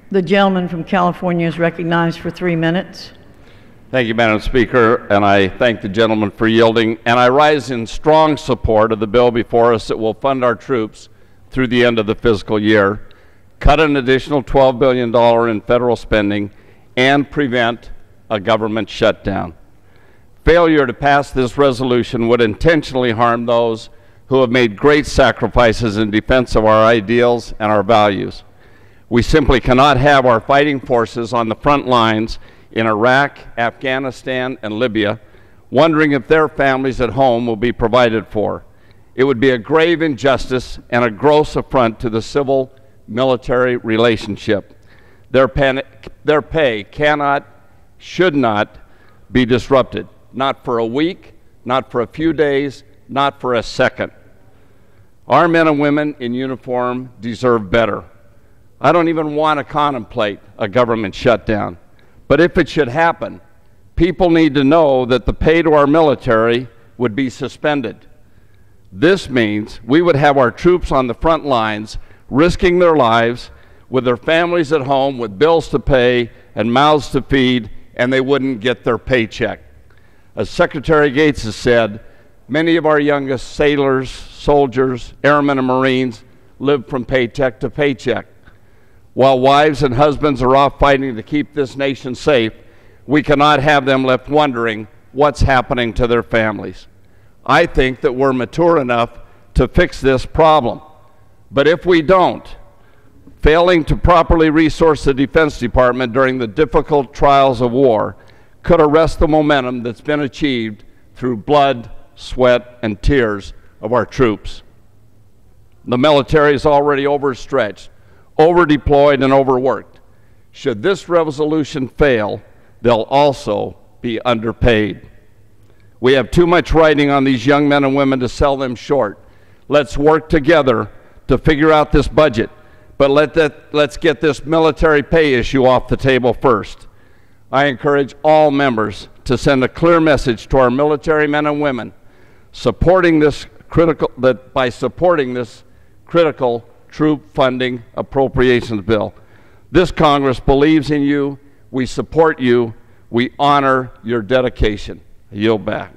The gentleman from California is recognized for 3 minutes. Thank you, Madam Speaker, and I thank the gentleman for yielding. And I rise in strong support of the bill before us that will fund our troops through the end of the fiscal year, cut an additional $12 billion in federal spending, and prevent a government shutdown. Failure to pass this resolution would intentionally harm those who have made great sacrifices in defense of our ideals and our values. We simply cannot have our fighting forces on the front lines in Iraq, Afghanistan, and Libya wondering if their families at home will be provided for. It would be a grave injustice and a gross affront to the civil-military relationship. Their pay cannot, should not be disrupted, not for a week, not for a few days, not for a second. Our men and women in uniform deserve better. I don't even want to contemplate a government shutdown. But if it should happen, people need to know that the pay to our military would be suspended. This means we would have our troops on the front lines risking their lives with their families at home with bills to pay and mouths to feed, and they wouldn't get their paycheck. As Secretary Gates has said, many of our youngest sailors, soldiers, airmen, and Marines live from paycheck to paycheck. While wives and husbands are off fighting to keep this nation safe, we cannot have them left wondering what's happening to their families. I think that we're mature enough to fix this problem. But if we don't, failing to properly resource the Defense Department during the difficult trials of war could arrest the momentum that's been achieved through blood, sweat, and tears of our troops. The military is already overstretched, over-deployed, and overworked. Should this resolution fail, they'll also be underpaid. We have too much riding on these young men and women to sell them short. Let's work together to figure out this budget, but let's get this military pay issue off the table first. I encourage all members to send a clear message to our military men and women by supporting this critical troop funding appropriations bill. This Congress believes in you. We support you. We honor your dedication. I yield back.